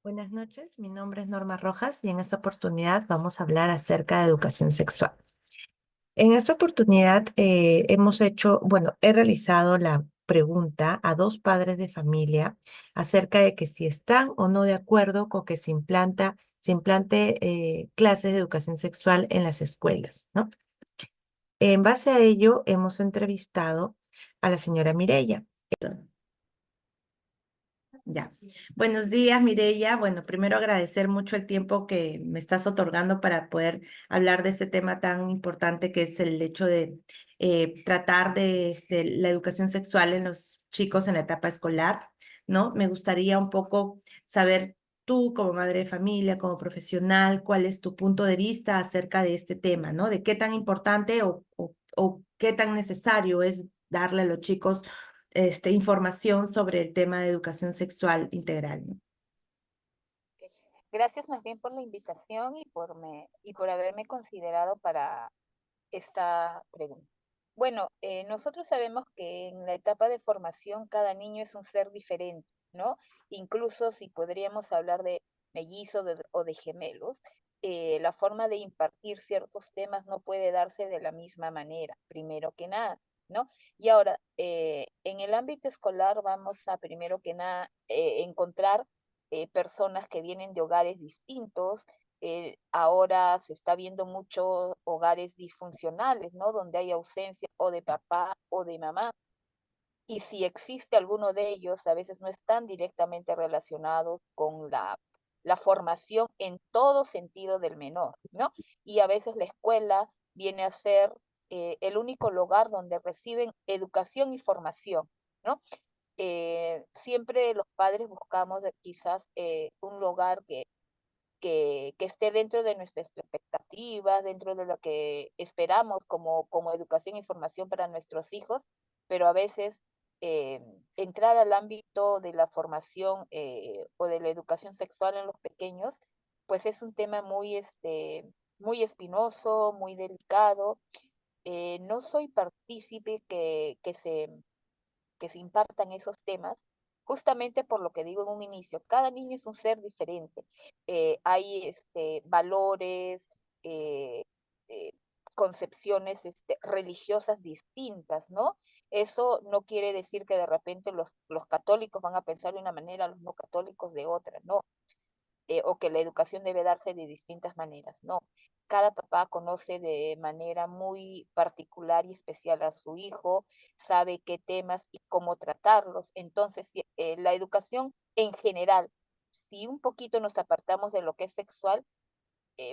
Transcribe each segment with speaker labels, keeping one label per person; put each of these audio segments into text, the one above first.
Speaker 1: Buenas noches, mi nombre es Norma Rojas y en esta oportunidad vamos a hablar acerca de educación sexual. En esta oportunidad he realizado la pregunta a dos padres de familia acerca de que si están o no de acuerdo con que se implante clases de educación sexual en las escuelas, ¿no? En base a ello, hemos entrevistado a la señora Mireya. Ya. Buenos días, Mireya. Bueno, primero agradecer mucho el tiempo que me estás otorgando para poder hablar de este tema tan importante que es el hecho de tratar de la educación sexual en los chicos en la etapa escolar, ¿no? Me gustaría un poco saber tú, como madre de familia, como profesional, cuál es tu punto de vista acerca de este tema, ¿no? De qué tan importante o qué tan necesario es darle a los chicos información sobre el tema de educación sexual integral, ¿no?
Speaker 2: Gracias más bien por la invitación y por haberme considerado para esta pregunta. Bueno, nosotros sabemos que en la etapa de formación cada niño es un ser diferente, ¿no? Incluso si podríamos hablar de mellizos o de gemelos, la forma de impartir ciertos temas no puede darse de la misma manera, primero que nada, ¿no? Y ahora, en el ámbito escolar vamos a, primero que nada, encontrar personas que vienen de hogares distintos. Ahora se está viendo muchos hogares disfuncionales, ¿no? Donde hay ausencia o de papá o de mamá. Y si existe alguno de ellos, a veces no están directamente relacionados con la formación en todo sentido del menor, ¿no? Y a veces la escuela viene a ser el único lugar donde reciben educación y formación, ¿no? Siempre los padres buscamos quizás un lugar que esté dentro de nuestras expectativas, dentro de lo que esperamos como educación y formación para nuestros hijos, pero a veces eh, entrar al ámbito de la formación o de la educación sexual en los pequeños, pues es un tema muy espinoso, muy delicado. No soy partícipe que se impartan esos temas, justamente por lo que digo en un inicio, cada niño es un ser diferente. Hay valores, eh, eh, concepciones religiosas distintas, ¿no? Eso no quiere decir que de repente los católicos van a pensar de una manera, los no católicos de otra, no, o que la educación debe darse de distintas maneras. No, cada papá conoce de manera muy particular y especial a su hijo, sabe qué temas y cómo tratarlos. Entonces, la educación en general, si un poquito nos apartamos de lo que es sexual,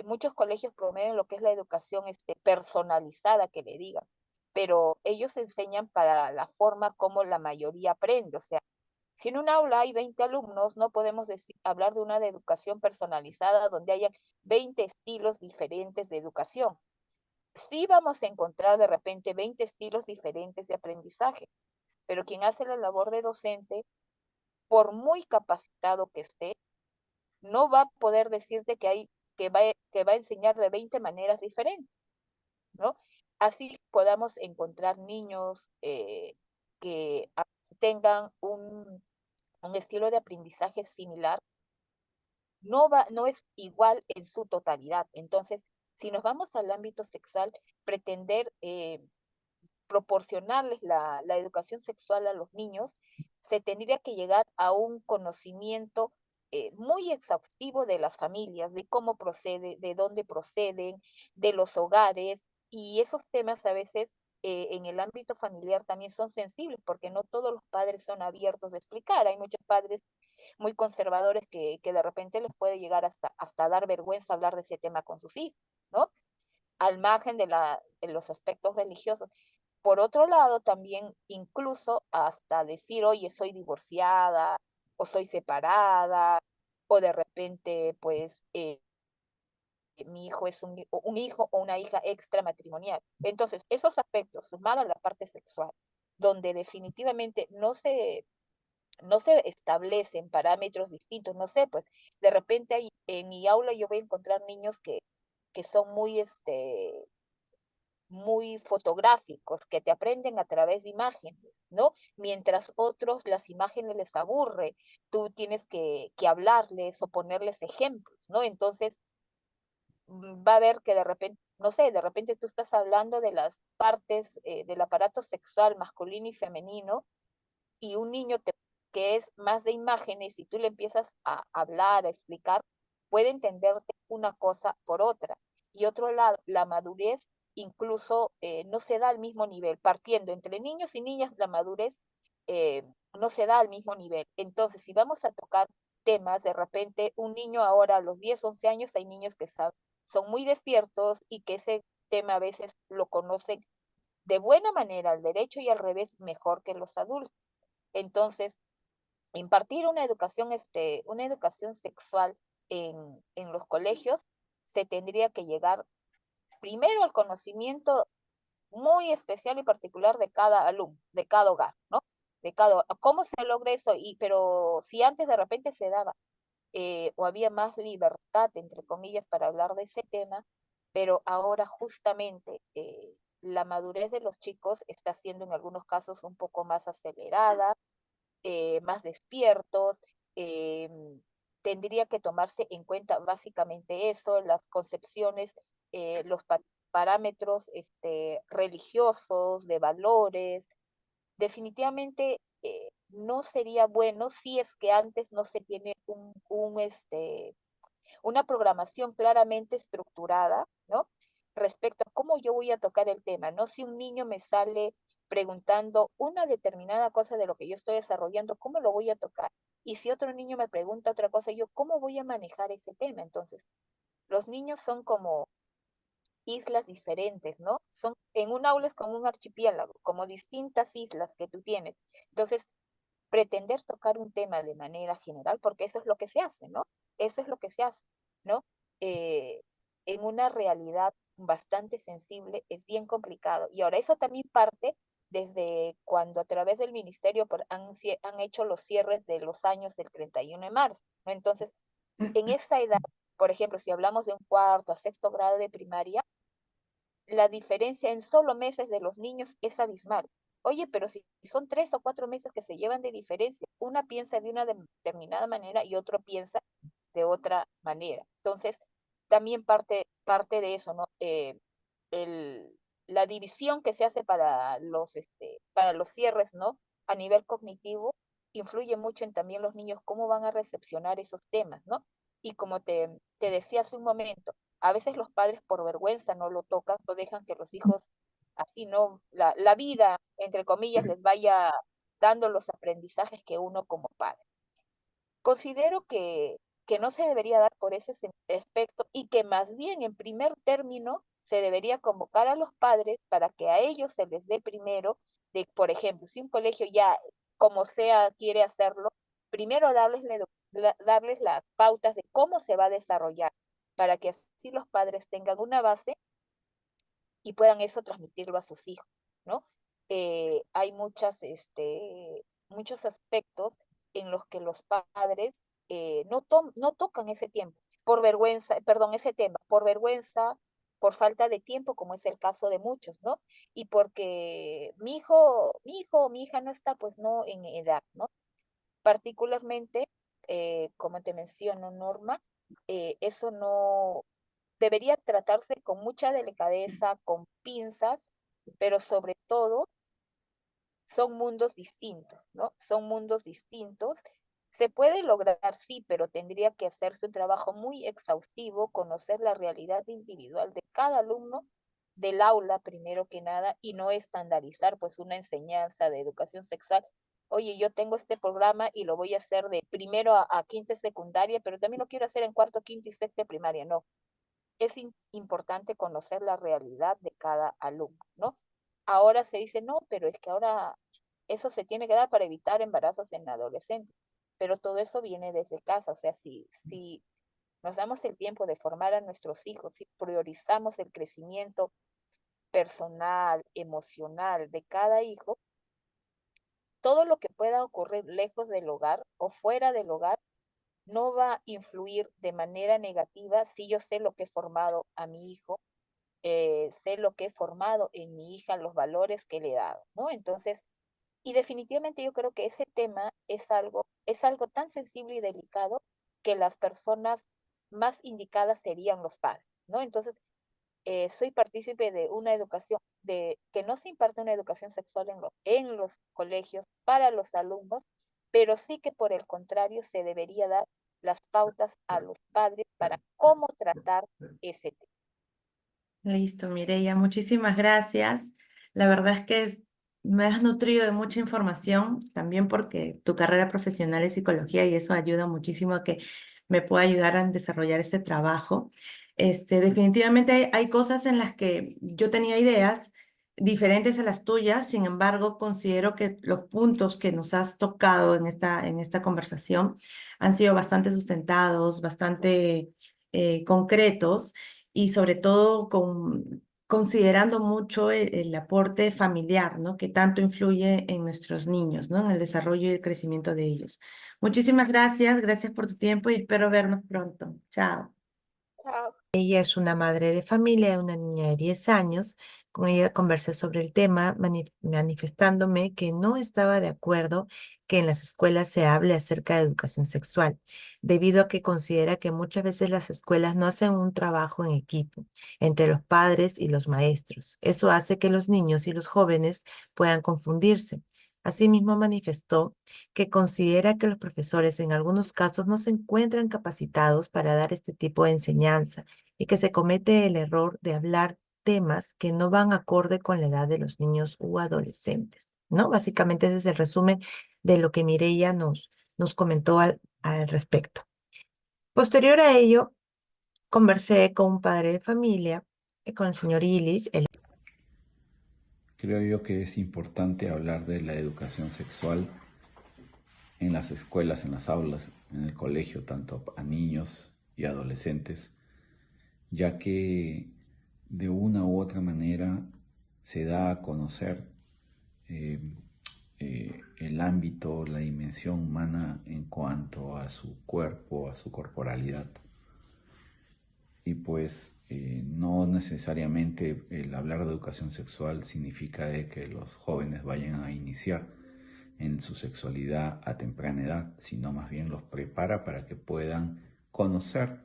Speaker 2: muchos colegios promueven lo que es la educación personalizada, que le digan, pero ellos enseñan para la forma como la mayoría aprende, o sea, si en un aula hay 20 alumnos, no podemos hablar de una de educación personalizada donde haya 20 estilos diferentes de educación. Sí vamos a encontrar de repente 20 estilos diferentes de aprendizaje, pero quien hace la labor de docente, por muy capacitado que esté, no va a poder decirte que va a enseñar de 20 maneras diferentes, ¿no? Así podamos encontrar niños que tengan un estilo de aprendizaje similar, no es igual en su totalidad. Entonces, si nos vamos al ámbito sexual, pretender proporcionarles la educación sexual a los niños, se tendría que llegar a un conocimiento muy exhaustivo de las familias, de cómo procede, de dónde proceden, de los hogares, y esos temas a veces en el ámbito familiar también son sensibles, porque no todos los padres son abiertos de explicar. Hay muchos padres muy conservadores que de repente les puede llegar hasta dar vergüenza hablar de ese tema con sus hijos, ¿no? Al margen de los aspectos religiosos. Por otro lado, también incluso hasta decir, oye, soy divorciada o soy separada, o de repente, pues, mi hijo es un hijo o una hija extramatrimonial. Entonces, esos aspectos, sumado a la parte sexual, donde definitivamente no se establecen parámetros distintos, no sé, pues de repente en mi aula yo voy a encontrar niños que son muy, muy fotográficos, que te aprenden a través de imágenes, ¿no? Mientras otros las imágenes les aburre, tú tienes que hablarles o ponerles ejemplos, ¿no? Entonces va a ver que de repente, no sé, de repente tú estás hablando de las partes del aparato sexual masculino y femenino y un niño que es más de imágenes y tú le empiezas a hablar, a explicar, puede entenderte una cosa por otra. Y otro lado, la madurez incluso no se da al mismo nivel. Partiendo entre niños y niñas, la madurez eh, no se da al mismo nivel. Entonces, si vamos a tocar temas, de repente un niño ahora a los 10 11 años, hay niños que son muy despiertos y que ese tema a veces lo conocen de buena manera, al derecho y al revés, mejor que los adultos. Entonces, impartir una educación sexual en los colegios, se tendría que llegar primero al conocimiento muy especial y particular de cada alumno, de cada hogar, ¿no? ¿Cómo se logra eso? Pero si antes de repente se daba o había más libertad, entre comillas, para hablar de ese tema, pero ahora justamente la madurez de los chicos está siendo en algunos casos un poco más acelerada, más despiertos. eh, Tendría que tomarse en cuenta básicamente eso, las concepciones, los parámetros religiosos, de valores. Definitivamente no sería bueno si es que antes no se tiene una programación claramente estructurada, ¿no? Respecto a cómo yo voy a tocar el tema, ¿no? Si un niño me sale preguntando una determinada cosa de lo que yo estoy desarrollando, ¿cómo lo voy a tocar? Y si otro niño me pregunta otra cosa, yo, ¿cómo voy a manejar ese tema? Entonces, los niños son como islas diferentes, ¿no? Son, en un aula es como un archipiélago, como distintas islas que tú tienes. Entonces, pretender tocar un tema de manera general, porque eso es lo que se hace, ¿no? Eso es lo que se hace, ¿no? Eh, en una realidad bastante sensible es bien complicado. Y ahora eso también parte desde cuando a través del ministerio han hecho los cierres de los años del 31 de marzo, ¿no? Entonces, en esa edad, por ejemplo, si hablamos de un cuarto a sexto grado de primaria, la diferencia en solo meses de los niños es abismal. Oye, pero si son 3 o 4 meses que se llevan de diferencia, una piensa de una determinada manera y otro piensa de otra manera. Entonces, también parte de eso, ¿no? El, la división que se hace para los cierres, ¿no? A nivel cognitivo, influye mucho en también los niños cómo van a recepcionar esos temas, ¿no? Y como te decía hace un momento, a veces los padres por vergüenza no lo tocan o dejan que los hijos, así, ¿no? La vida, entre comillas, les vaya dando los aprendizajes que uno como padre. Considero que no se debería dar por ese aspecto y que más bien en primer término se debería convocar a los padres para que a ellos se les dé primero, de, por ejemplo, si un colegio ya como sea quiere hacerlo, primero darles las pautas de cómo se va a desarrollar, para que así los padres tengan una base y puedan eso transmitirlo a sus hijos, ¿no? Hay muchos aspectos en los que los padres no tocan ese tiempo, por vergüenza, perdón, ese tema, por vergüenza, por falta de tiempo, como es el caso de muchos, ¿no? Y porque mi hijo o mi hija no está, pues no en edad, ¿no? Particularmente, como te menciono, Norma, eso no debería tratarse con mucha delicadeza, con pinzas, pero sobre todo son mundos distintos, ¿no? Son mundos distintos. Se puede lograr, sí, pero tendría que hacerse un trabajo muy exhaustivo, conocer la realidad individual de cada alumno del aula, primero que nada, y no estandarizar pues una enseñanza de educación sexual. Oye, yo tengo este programa y lo voy a hacer de primero a quinta secundaria, pero también lo quiero hacer en cuarto, quinto y sexto primaria. No, es importante conocer la realidad de cada alumno, ¿no? Ahora se dice, no, pero es que ahora eso se tiene que dar para evitar embarazos en adolescentes, pero todo eso viene desde casa, o sea, si nos damos el tiempo de formar a nuestros hijos, si priorizamos el crecimiento personal, emocional de cada hijo, todo lo que pueda ocurrir lejos del hogar o fuera del hogar no va a influir de manera negativa si yo sé lo que he formado a mi hijo sé lo que he formado en mi hija, los valores que le he dado, ¿no? Entonces, y definitivamente yo creo que ese tema es algo tan sensible y delicado que las personas más indicadas serían los padres, ¿no? Entonces, soy partícipe de una educación, de que no se imparte una educación sexual en los colegios para los alumnos, pero sí que por el contrario se debería dar las pautas a los padres para cómo tratar ese tema.
Speaker 1: Listo, Mireya, muchísimas gracias. La verdad es que me has nutrido de mucha información, también porque tu carrera profesional es psicología y eso ayuda muchísimo a que me pueda ayudar a desarrollar este trabajo. Definitivamente hay cosas en las que yo tenía ideas diferentes a las tuyas, sin embargo, considero que los puntos que nos has tocado en esta conversación han sido bastante sustentados, bastante concretos y sobre todo considerando mucho el aporte familiar, ¿no? Que tanto influye en nuestros niños, ¿no? En el desarrollo y el crecimiento de ellos. Muchísimas gracias, gracias por tu tiempo y espero vernos pronto. Chao.
Speaker 2: Chao.
Speaker 1: Ella es una madre de familia de una niña de 10 años. Con ella conversé sobre el tema, manifestándome que no estaba de acuerdo que en las escuelas se hable acerca de educación sexual, debido a que considera que muchas veces las escuelas no hacen un trabajo en equipo entre los padres y los maestros. Eso hace que los niños y los jóvenes puedan confundirse. Asimismo, manifestó que considera que los profesores en algunos casos no se encuentran capacitados para dar este tipo de enseñanza y que se comete el error de hablar temas que no van acorde con la edad de los niños u adolescentes, ¿no? Básicamente ese es el resumen de lo que Mireia nos comentó al respecto. Posterior a ello, conversé con un padre de familia, con el señor Illich.
Speaker 3: Creo yo que es importante hablar de la educación sexual en las escuelas, en las aulas, en el colegio, tanto a niños y adolescentes, ya que de una u otra manera se da a conocer eh, el ámbito, la dimensión humana en cuanto a su cuerpo, a su corporalidad. Y pues no necesariamente el hablar de educación sexual significa de que los jóvenes vayan a iniciar en su sexualidad a temprana edad, sino más bien los prepara para que puedan conocer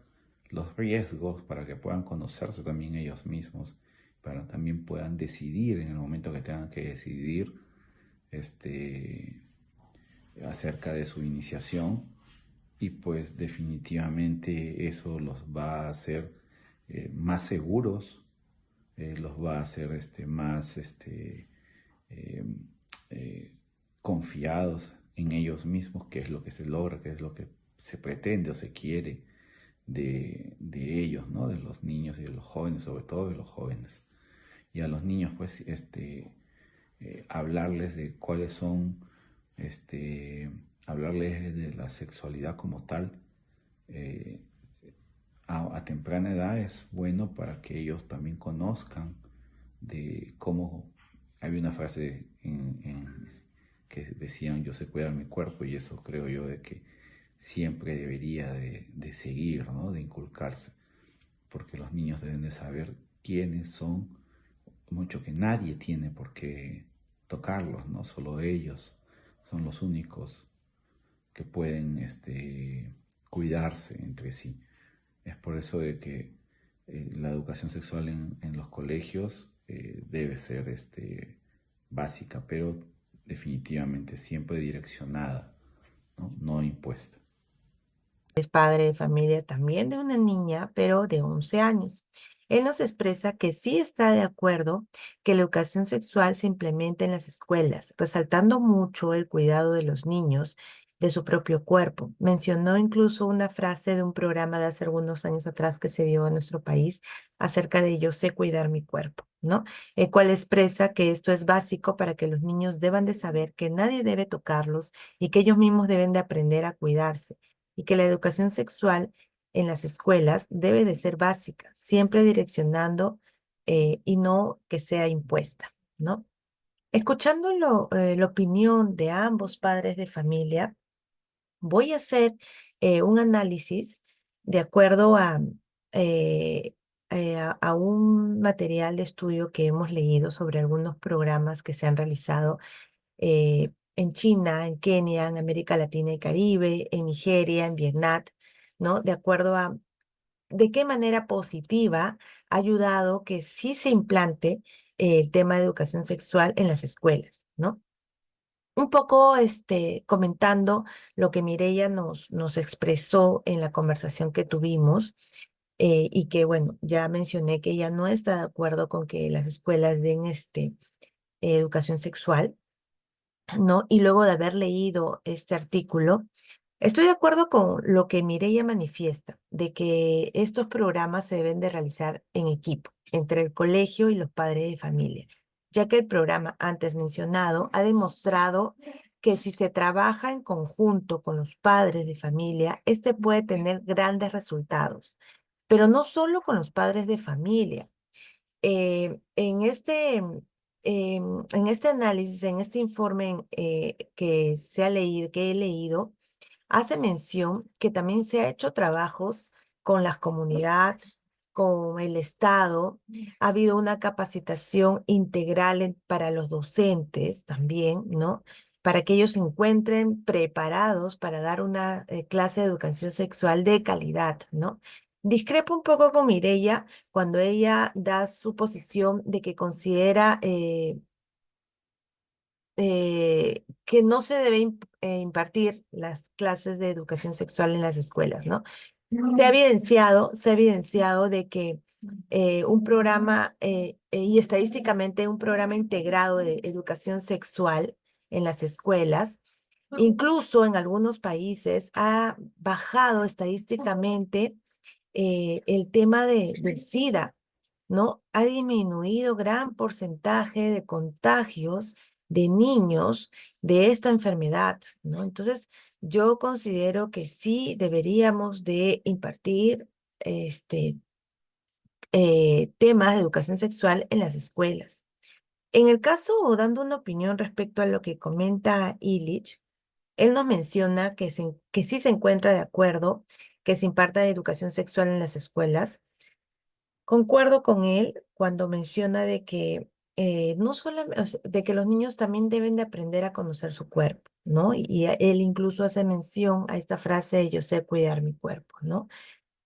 Speaker 3: los riesgos, para que puedan conocerse también ellos mismos, para también puedan decidir en el momento que tengan que decidir acerca de su iniciación, y pues definitivamente eso los va a hacer más seguros, los va a hacer más eh, eh, confiados en ellos mismos, qué es lo que se logra, qué es lo que se pretende o se quiere de ellos, ¿no? De los niños y de los jóvenes, sobre todo de los jóvenes. Y a los niños, pues, hablarles de cuáles son, hablarles de la sexualidad como tal, eh, a temprana edad es bueno para que ellos también conozcan de cómo. Hay una frase que decían: yo sé cuidar mi cuerpo, y eso creo yo de que siempre debería de seguir, ¿no? De inculcarse, porque los niños deben de saber quiénes son, mucho que nadie tiene por qué tocarlos, ¿no? Solo ellos son los únicos que pueden cuidarse entre sí. Es por eso de que la educación sexual en los colegios debe ser básica, pero definitivamente siempre direccionada, ¿no? No impuesta.
Speaker 1: Es padre de familia también de una niña, pero de 11 años. Él nos expresa que sí está de acuerdo que la educación sexual se implemente en las escuelas, resaltando mucho el cuidado de los niños de su propio cuerpo. Mencionó incluso una frase de un programa de hace algunos años atrás que se dio en nuestro país acerca de yo sé cuidar mi cuerpo, ¿no? El cual expresa que esto es básico para que los niños deban de saber que nadie debe tocarlos y que ellos mismos deben de aprender a cuidarse y que la educación sexual en las escuelas debe de ser básica, siempre direccionando y no que sea impuesta, ¿no? Escuchando la opinión de ambos padres de familia, voy a hacer un análisis de acuerdo a eh, a un material de estudio que hemos leído sobre algunos programas que se han realizado en China, en Kenia, en América Latina y Caribe, en Nigeria, en Vietnam, ¿no? De acuerdo a de qué manera positiva ha ayudado que sí se implante el tema de educación sexual en las escuelas, ¿no? Un poco comentando lo que Mireia nos expresó en la conversación que tuvimos, y que, bueno, ya mencioné que ella no está de acuerdo con que las escuelas den educación sexual, ¿no? Y luego de haber leído este artículo, estoy de acuerdo con lo que Mireia manifiesta, de que estos programas se deben de realizar en equipo, entre el colegio y los padres de familia, ya que el programa antes mencionado ha demostrado que si se trabaja en conjunto con los padres de familia, este puede tener grandes resultados, pero no solo con los padres de familia. En este análisis, en este informe que se ha leído, que he leído, hace mención que también se ha hecho trabajos con las comunidades, con el Estado. Ha habido una capacitación integral para los docentes también, ¿no? Para que ellos se encuentren preparados para dar una clase de educación sexual de calidad, ¿no? Discrepo un poco con Mireia cuando ella da su posición de que considera que no se debe impartir las clases de educación sexual en las escuelas, ¿no? Se ha evidenciado de que un programa, y estadísticamente un programa integrado de educación sexual en las escuelas, incluso en algunos países, ha bajado estadísticamente el tema del SIDA, ¿no? Ha disminuido gran porcentaje de contagios de niños de esta enfermedad, ¿no? Entonces, yo considero que sí deberíamos de impartir temas de educación sexual en las escuelas. En el caso, o dando una opinión respecto a lo que comenta Illich, él nos menciona que sí se encuentra de acuerdo que se imparta educación sexual en las escuelas. Concuerdo con él cuando menciona de que no solamente, de que los niños también deben de aprender a conocer su cuerpo, ¿no? Él incluso hace mención a esta frase de yo sé cuidar mi cuerpo, ¿no?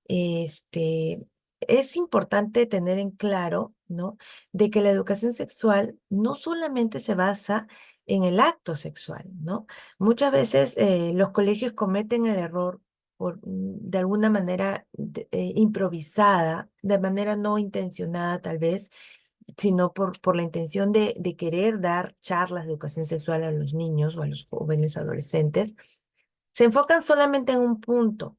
Speaker 1: este, es importante tener en claro, ¿no? De que la educación sexual no solamente se basa en el acto sexual, ¿no? Muchas veces los colegios cometen el error de alguna manera improvisada, de manera no intencionada tal vez, sino por la intención de querer dar charlas de educación sexual a los niños o a los jóvenes adolescentes, se enfocan solamente en un punto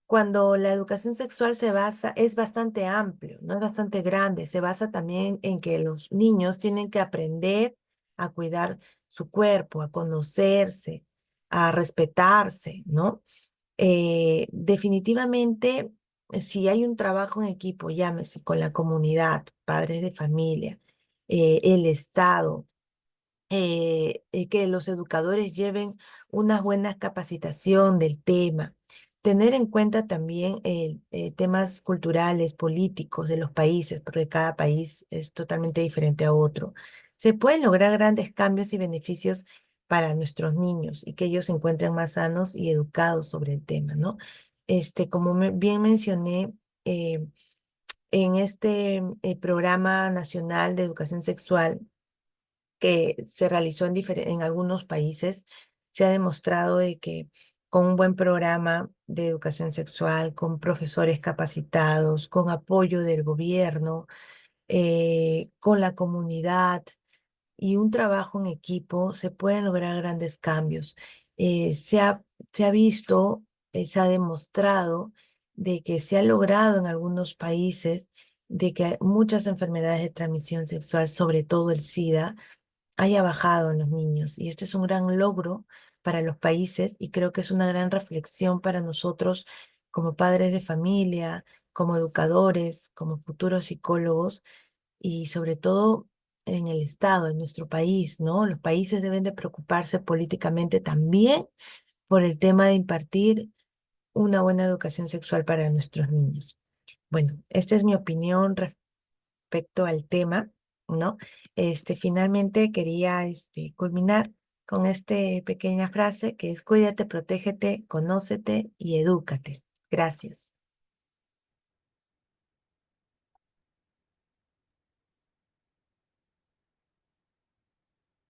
Speaker 1: cuando la educación sexual es bastante amplio, no es bastante grande, se basa también en que los niños tienen que aprender a cuidar su cuerpo, a conocerse, a respetarse, ¿no? Definitivamente, si hay un trabajo en equipo, llámese con la comunidad, padres de familia, el Estado, que los educadores lleven una buena capacitación del tema, tener en cuenta también temas culturales, políticos de los países, porque cada país es totalmente diferente a otro. Se pueden lograr grandes cambios y beneficios para nuestros niños y que ellos se encuentren más sanos y educados sobre el tema, ¿no? Como bien mencioné, en este programa nacional de educación sexual, que se realizó en algunos países, se ha demostrado de que con un buen programa de educación sexual, con profesores capacitados, con apoyo del gobierno, con la comunidad y un trabajo en equipo, se pueden lograr grandes cambios. Se ha visto, se ha demostrado de que se ha logrado en algunos países de que muchas enfermedades de transmisión sexual, sobre todo el SIDA, haya bajado en los niños. Y esto es un gran logro para los países y creo que es una gran reflexión para nosotros como padres de familia, como educadores, como futuros psicólogos y sobre todo en el Estado, en nuestro país, ¿no? Los países deben de preocuparse políticamente también por el tema de impartir una buena educación sexual para nuestros niños. Bueno, esta es mi opinión respecto al tema, ¿no? Finalmente quería culminar con esta pequeña frase que es: cuídate, protégete, conócete y edúcate. Gracias.